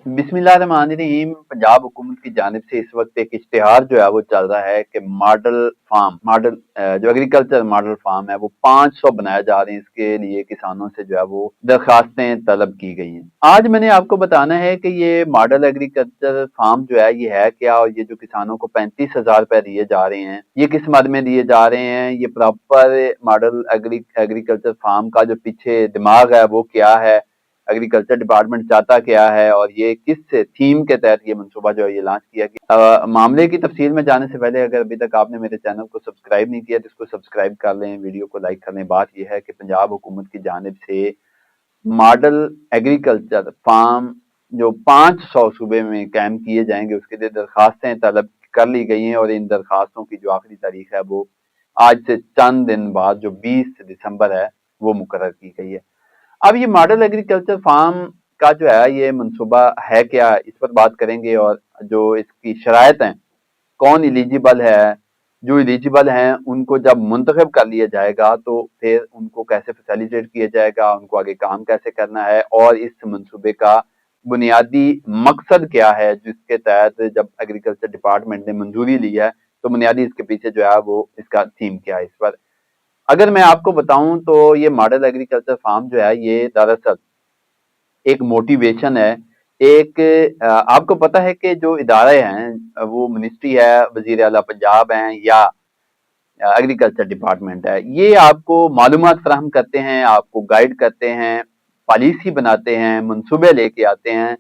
बिस्मिल्लाहिर्रहमानिर्रहीम। पंजाब हुकूमत की जानिब से इस वक्त एक इश्तिहार जो है वो चल रहा है कि मॉडल जो एग्रीकल्चर मॉडल फार्म है वो 500 बनाए जा रहे हैं। इसके लिए किसानों से जो है वो दरखास्तें तलब की गई हैं। आज मैंने आपको बताना है कि ये मॉडल एग्रीकल्चर फार्म जो है ये है क्या, और ये जो किसानों को 35,000 रुपए दिए जा रहे हैं ये किस मद में दिए जा रहे हैं, ये प्रॉपर मॉडल एग्रीकल्चर फार्म का जो पीछे दिमाग है वो क्या है, एग्रीकल्चर डिपार्टमेंट चाहता क्या है, और ये किस थीम के तहत ये मनसूबा जो है ये लॉन्च किया गया। मामले की तफसील में जाने से पहले अगर अभी तक आपने मेरे चैनल को सब्सक्राइब नहीं किया तो इसको सब्सक्राइब कर लें, वीडियो को लाइक कर लें। बात यह है कि पंजाब हुकूमत की जानिब से मॉडल एग्रीकल्चर फार्म जो 500 सूबे में कायम किए जाएंगे उसके लिए दरखास्तें तलब कर ली गई हैं, और इन दरखास्तों की जो आखिरी तारीख है वो आज से चंद दिन बाद जो 20 दिसंबर है वो मुकर्रर की गई है। अब ये मॉडल एग्रीकल्चर फार्म का जो है ये मंसूबा है क्या, इस पर बात करेंगे, और जो इसकी शराइत हैं, कौन एलिजिबल है, जो एलिजिबल हैं उनको जब मुंतखब कर लिया जाएगा तो फिर उनको कैसे फैसिलिटेट किया जाएगा, उनको आगे काम कैसे करना है, और इस मंसूबे का बुनियादी मकसद क्या है जिसके तहत जब एग्रीकल्चर डिपार्टमेंट ने मंजूरी ली है तो बुनियादी इसके पीछे जो है वो इसका थीम क्या है। इस पर अगर मैं आपको बताऊं तो ये मॉडल एग्रीकल्चर फार्म जो है ये दरअसल एक मोटिवेशन है। एक आपको पता है कि जो इदारे हैं वो मिनिस्ट्री है, वजीर आला पंजाब हैं, या एग्रीकल्चर डिपार्टमेंट है, ये आपको मालूमात फराहम करते हैं, आपको गाइड करते हैं, पॉलिसी बनाते हैं, मंसूबे लेके आते हैं,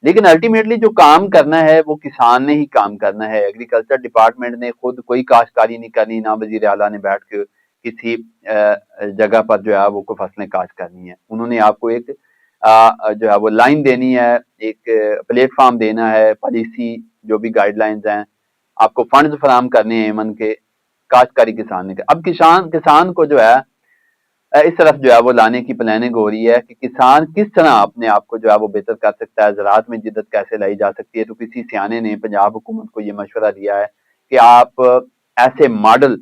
लेकिन अल्टीमेटली जो काम करना है वो किसान ने ही काम करना है। एग्रीकल्चर डिपार्टमेंट ने खुद कोई काश्तकारी नहीं करनी, ना वजीर आला ने बैठ के किसी जगह पर जो है वो कोई फसलें काश्त करनी है। उन्होंने आपको एक जो है वो लाइन देनी है, एक प्लेटफॉर्म देना है, पॉलिसी जो भी गाइडलाइंस हैं, आपको फंड्स फराहम करने हैं एमन के, काश्तकारी किसान ने। अब किसान किसान को जो है इस तरफ जो है वो लाने की प्लानिंग हो रही है कि किसान किस तरह अपने आप को जो है वो बेहतर कर सकता है, ज़राअत में जिद्दत कैसे लाई जा सकती है। तो किसी सियाने ने पंजाब हुकूमत को ये मशवरा दिया है कि आप ऐसे मॉडल,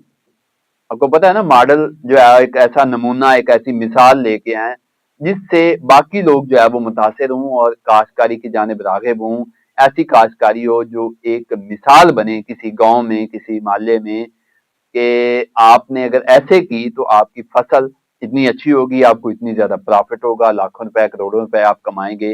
आपको पता है ना, मॉडल जो है एक ऐसा नमूना, एक ऐसी मिसाल लेके आए जिससे बाकी लोग जो है वो मुतासिर हों और काश्तकारी की जानिब राग़िब हों। ऐसी काश्तकारी हो जो एक मिसाल बने किसी गांव में, किसी मोहल्ले में, कि आपने अगर ऐसे की तो आपकी फसल इतनी अच्छी होगी, आपको इतनी ज्यादा प्रॉफिट होगा, लाखों रुपए करोड़ों रुपए आप कमाएंगे।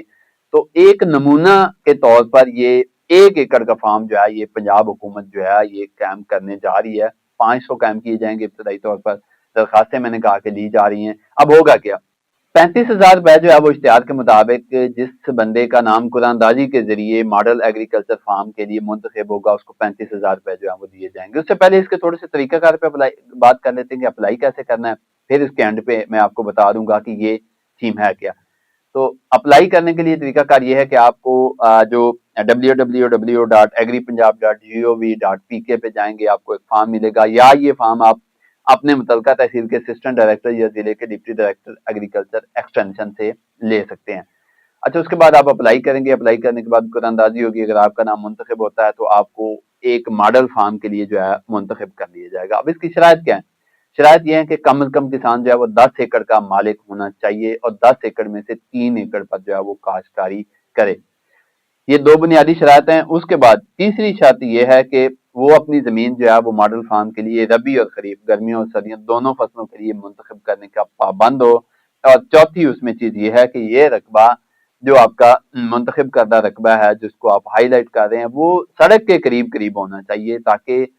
तो एक नमूना के तौर पर ये 1 एकड़ का फार्म जो है ये पंजाब हुकूमत जो है ये कायम करने जा रही है। 500 कायम किए जाएंगे इब्तदाई तौर पर, दरखास्तें मैंने कहा कि ली जा रही हैं। अब होगा क्या, 35,000 रुपए जो है वो इश्तिहार के मुताबिक जिस बंदे का नाम कुरानदाजी के जरिए मॉडल एग्रीकल्चर फार्म के लिए मुंतखब होगा उसको 35,000 रुपए जो है वो दिए जाएंगे। उससे पहले इसके थोड़े से तरीकाकार पे अप्लाई बात कर लेते हैं कि अप्लाई कैसे करना है, फिर इसके एंड पे मैं आपको बता दूंगा कि ये थीम है क्या। तो अप्लाई करने के लिए तरीकाकार ये है कि आपको जो www.agripunjab.gov.pk पे जाएंगे, आपको एक फॉर्म मिलेगा, या ये फॉर्म आप अपने मुतलका तहसील के असिस्टेंट डायरेक्टर या जिले के डिप्टी डायरेक्टर एग्रीकल्चर एक्सटेंशन से ले सकते हैं। अच्छा, उसके बाद आप अप्लाई करेंगे, अप्लाई करने के बाद कुरानदाजी होगी, अगर आपका नाम मुंतखब होता है तो आपको एक मॉडल फार्म के लिए जो है मुंतखब कर लिया जाएगा। अब इसकी शराइत क्या है, शराइत यह है कि कम से कम किसान जो है वो 10 एकड़ का मालिक होना चाहिए, और 10 एकड़ में से 3 एकड़ पर जो है वो काश्तकारी करे। ये 2 बुनियादी शराइत हैं। उसके बाद तीसरी शर्त यह है कि वो अपनी जमीन जो है वो मॉडल फार्म के लिए रबी और खरीफ, गर्मियों और सर्दियों दोनों फसलों के लिए मुंतखब करने का पाबंद हो। और चौथी उसमें चीज ये है कि ये रकबा जो आपका मुंतखब करदा रकबा है जिसको आप हाईलाइट कर रहे हैं वो सड़क के करीब करीब होना चाहिए, ताकि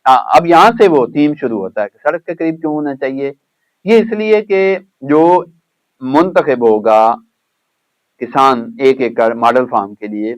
अब यहाँ से वो थीम शुरू होता है कि सड़क के करीब क्यों होना चाहिए। ये इसलिए कि जो मुंतखब होगा किसान 1 एकड़ मॉडल फार्म के लिए,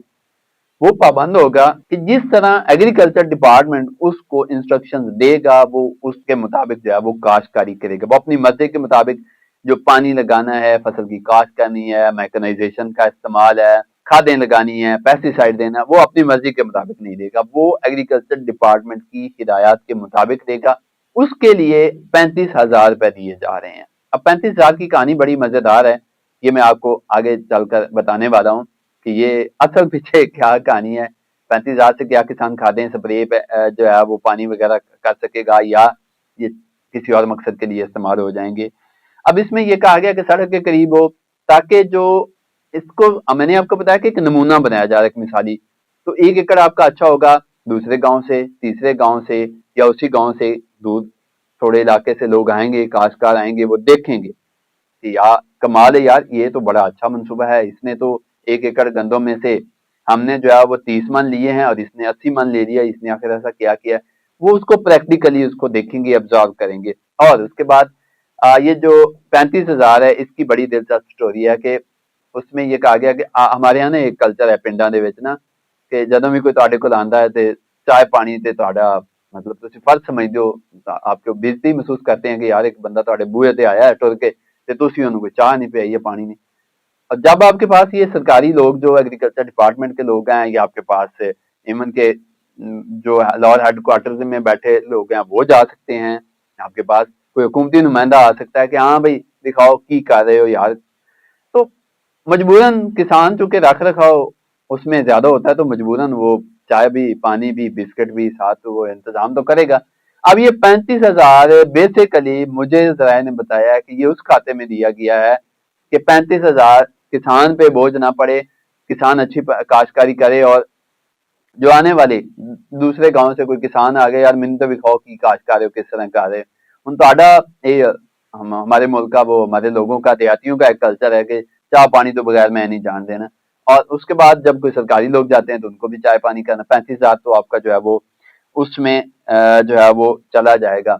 वो पाबंद होगा कि जिस तरह एग्रीकल्चर डिपार्टमेंट उसको इंस्ट्रक्शंस देगा वो उसके मुताबिक जो है वो काश्तकारी करेगा। वो अपनी मर्जी के मुताबिक जो पानी लगाना है, फसल की काश्त करनी है, मैकेनाइजेशन का इस्तेमाल है, खादें लगानी है, पेस्टिसाइड देना है, वो अपनी मर्जी के मुताबिक नहीं देगा, वो एग्रीकल्चर डिपार्टमेंट की हिदायत के मुताबिक देगा। उसके लिए 35,000 रुपए दिए जा रहे हैं। अब 35,000 की कहानी बड़ी मजेदार है, ये मैं आपको आगे चलकर बताने वाला हूँ कि ये असल पीछे क्या कहानी है। 35,000 से क्या किसान खादें स्प्रे पे जो है वो पानी वगैरह कर सकेगा, या ये किसी और मकसद के लिए इस्तेमाल हो जाएंगे। अब इसमें यह कहा गया कि सड़क के करीब हो, ताकि जो اس کو मैंने आपको बताया कि एक नमूना बनाया जा रहा है, एक मिसाली। तो 1 एकड़ आपका अच्छा होगा, दूसरे गांव से, तीसरे गांव से, या उसी गांव से दूर थोड़े इलाके से लोग आएंगे, काश्तकार आएंगे, वो देखेंगे कि यार कमाल है यार, ये तो बड़ा अच्छा मंसूबा है। इसने तो 1 एकड़ गंदम में से हमने जो है वो 30 मन लिए हैं और इसने 80 मन ले लिया, इसने आखिर ऐसा क्या किया। वो उसको प्रैक्टिकली उसको देखेंगे, ऑब्जर्व करेंगे। और उसके बाद ये जो 35,000 है, इसकी बड़ी दिलचस्प स्टोरी है कि उसमें ये कहा गया कि हमारे यहाँ ना एक कल्चर है ਪਿੰਡਾਂ ਦੇ ਵਿੱਚ ਨਾ, ਕਿ ਜਦੋਂ ਵੀ ਕੋਈ ਤੁਹਾਡੇ ਕੋਲ ਆਂਦਾ ਹੈ ਤੇ ਚਾਹ ਪਾਣੀ ਤੇ ਤੁਹਾਡਾ ਮਤਲਬ ਤੁਸੀਂ ਫਰਜ਼ ਸਮਝਦੇ ਹੋ, ਆਪਕੇ ਬੇਇੱਜ਼ਤੀ महसूस करते हैं कि यार एक बंदा ਤੁਹਾਡੇ ਬੂਹੇ ਤੇ ਆਇਆ ਹੈ ਟੁਰ ਕੇ ਤੇ ਤੁਸੀਂ ਉਹਨੂੰ ਕੋਈ ਚਾਹ नहीं पिलाई है, पानी नहीं। और जब आपके पास ये सरकारी लोग जो एग्रीकल्चर डिपार्टमेंट के लोग हैं, या आपके पास इवन के जो लाहौर हेडक्वार्टर में बैठे लोग हैं वो जा सकते हैं, आपके पास कोई हुकूमती नुमाइंदा आ सकता है कि हाँ भाई दिखाओ की कर रहे हो यार। तो मजबूरन किसान चूंकि रख रखाव उसमें ज्यादा होता है, तो मजबूरन वो चाय भी, पानी भी, बिस्किट भी साथ वो इंतजाम तो करेगा। अब ये 35,000 बेसिकली मुझे जराए ने बताया है कि ये उस खाते में दिया गया है कि 35,000 किसान पे बोझ ना पड़े, किसान अच्छी काश्तकारी करे, और जो आने वाले दूसरे गांव से कोई किसान आ गए, यार मैंने तो विखाओ की काश्तकार हो, किस तरह कर रहे हूं ਤੁਹਾਡਾ ये हमारे मुल्क का, वो हमारे लोगों का, देहातियों का एक कल्चर है कि चाय पानी तो बगैर मैं नहीं जान देना। और उसके बाद जब कोई सरकारी लोग जाते हैं तो उनको भी चाय पानी करना। 35,000 तो आपका जो है वो उसमें जो है वो चला जाएगा।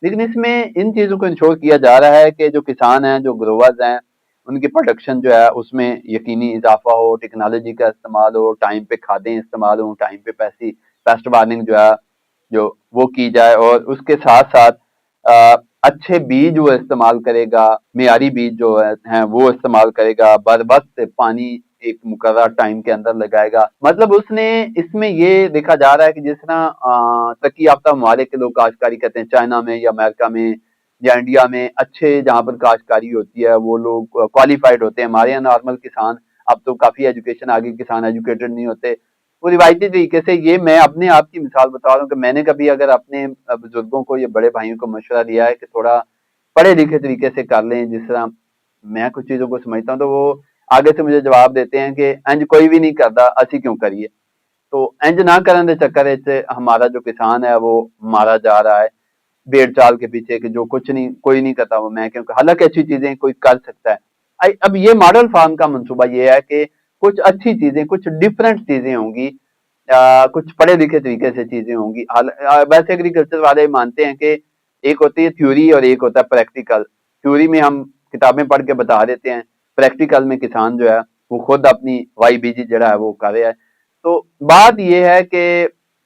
लेकिन इसमें इन चीजों को इंश्योर किया जा रहा है कि जो किसान हैं, जो ग्रोवर्स हैं, उनकी प्रोडक्शन जो है उसमें यकीनी इजाफा हो, टेक्नोलॉजी का इस्तेमाल हो, टाइम पे खादें इस्तेमाल हो, टाइम पे पेस्ट वार्निंग जो है जो वो की जाए, और उसके साथ साथ अच्छे बीज वो इस्तेमाल करेगा, मियारी बीज जो है वो इस्तेमाल करेगा, बर वक्त पानी एक मुकर्रर टाइम के अंदर लगाएगा। मतलब उसने इसमें ये देखा जा रहा है कि जिस तरह तरक्की याफ्ता ममालिक के लोग काश्तकारी करते हैं, चाइना में या अमेरिका में या इंडिया में अच्छे जहाँ पर काश्तकारी होती है वो लोग क्वालिफाइड होते हैं। हमारे यहाँ नॉर्मल किसान, अब तो काफी एजुकेशन आ गई, किसान एजुकेटेड नहीं होते। वो रिवायती तरीके से, ये मैं अपने आप की मिसाल बता रहा हूँ कि मैंने कभी अगर अपने बुजुर्गों को या बड़े भाइयों को मशवरा दिया है कि थोड़ा पढ़े लिखे तरीके से कर लें, जिस तरह मैं कुछ चीजों को समझता हूँ, तो वो आगे से मुझे जवाब देते हैं कि इंज कोई भी नहीं करता, असी क्यों करिए। तो इंज ना करने के चक्कर से हमारा जो किसान है वो मारा जा रहा है भेड़ चाल के पीछे, कि जो कुछ नहीं, कोई नहीं करता वो मैं क्यों। हालांकि अच्छी चीजें कोई कर सकता है। अब ये मॉडल फार्म का मंसूबा ये है कि कुछ अच्छी चीजें, कुछ डिफरेंट चीजें होंगी, कुछ पढ़े लिखे तरीके से चीजें होंगी। वैसे एग्रीकल्चर वाले मानते हैं कि एक होती है थ्योरी और एक होता है प्रैक्टिकल। थ्योरी में हम किताबें पढ़ के बता देते हैं, प्रैक्टिकल में किसान जो है वो खुद अपनी वाई बीजी जड़ा है वो कर रहा है। तो बात ये है कि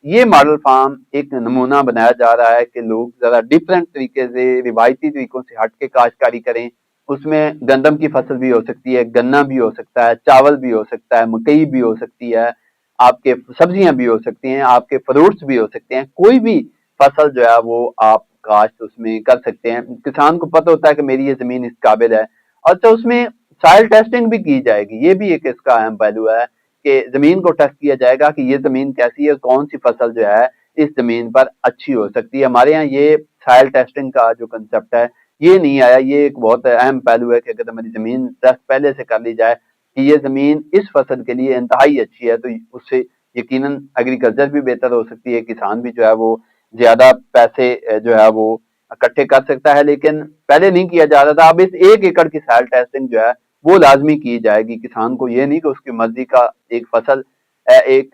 ये मॉडल फार्म एक नमूना बनाया जा रहा है कि लोग जरा डिफरेंट तरीके से, रिवायती तरीकों से हट के काश्तकारी करें। उसमें गंदम की फसल भी हो सकती है, गन्ना भी हो सकता है, चावल भी हो सकता है, मकई भी हो सकती है, आपके सब्जियां भी हो सकती हैं, आपके फ्रूट्स भी हो सकते हैं। कोई भी फसल जो है वो आप काश्त उसमें कर सकते हैं। किसान को पता होता है कि मेरी ये जमीन इस काबिल है। और तो उसमें सॉइल टेस्टिंग भी की जाएगी, ये भी एक इसका अहम पहलू है कि जमीन को टेस्ट किया जाएगा कि ये जमीन कैसी है, कौन सी फसल जो है इस जमीन पर अच्छी हो सकती है। हमारे यहाँ ये सॉइल टेस्टिंग का जो कंसेप्ट है ये नहीं आया। ये एक बहुत अहम पहलू है कि अगर हमारी जमीन टेस्ट पहले से कर ली जाए कि ये जमीन इस फसल के लिए इंतहाई अच्छी है, तो उससे यकीनन एग्रीकल्चर भी बेहतर हो सकती है, किसान भी जो है वो ज्यादा पैसे जो है वो इकट्ठे कर सकता है। लेकिन पहले नहीं किया जा रहा था। अब इस 1 एकड़ की सॉइल टेस्टिंग जो है वो लाजमी की जाएगी। किसान को ये नहीं कि उसकी मर्जी का एक फसल, एक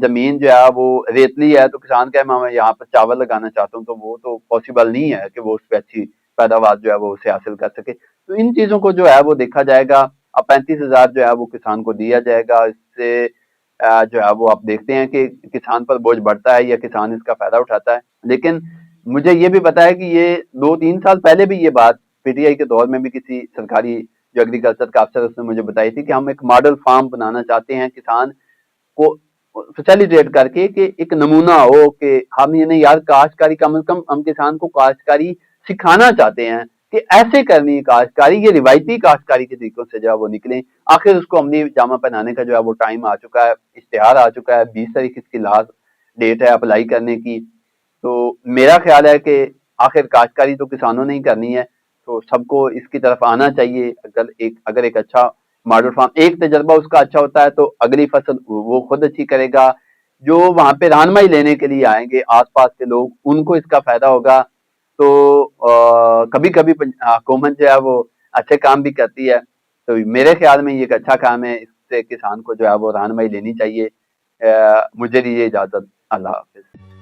जमीन जो है वो रेतली है तो किसान कहे मैं यहाँ पर चावल लगाना चाहता हूँ, तो वो तो पॉसिबल नहीं है कि वो उस पर अच्छी पैदावार जो है वो उसे हासिल कर सके। तो इन चीजों को जो है वो देखा जाएगा। अब 35,000 जो है वो किसान को दिया जाएगा। इससे जो है वो आप देखते हैं कि किसान पर बोझ बढ़ता है या किसान इसका फायदा उठाता है। लेकिन मुझे ये भी पता है कि ये 2-3 साल पहले भी ये बात पीटीआई के दौर में भी किसी सरकारी जो एग्रीकल्चर का अफसर उसने मुझे बताई थी कि हम एक मॉडल फार्म बनाना चाहते हैं किसान को फैसिलिटेट करके, कि एक नमूना हो कि हम ये नहीं यार काश्तकारी, कम से कम हम किसान को काश्तकारी सिखाना चाहते हैं कि ऐसे करनी है काश्तकारी, ये रिवायती काश्तकारी के तरीकों से जो है वो निकले। आखिर उसको अमली जामा पहनाने का जो है वो टाइम आ चुका है, इश्तिहार आ चुका है, 20 तारीख इसकी लास्ट डेट है अप्लाई करने की। तो मेरा ख्याल है कि आखिर काश्तकारी तो किसानों ने ही करनी है, तो सबको इसकी तरफ आना चाहिए। अगर एक अच्छा ماڈل فارم ایک تجربہ اس کا اچھا ہوتا ہے تو اگلی فصل وہ خود اچھی کرے گا. جو وہاں پہ رہنمائی لینے کے لیے آئیں گے آس پاس کے لوگ ان کو اس کا فائدہ ہوگا. تو کبھی کبھی حکومت جو ہے وہ اچھے کام بھی کرتی ہے. تو میرے خیال میں یہ ایک اچھا کام ہے, اس سے کسان کو جو ہے وہ رہنمائی لینی چاہیے. مجھے دیجیے اجازت. اللہ حافظ.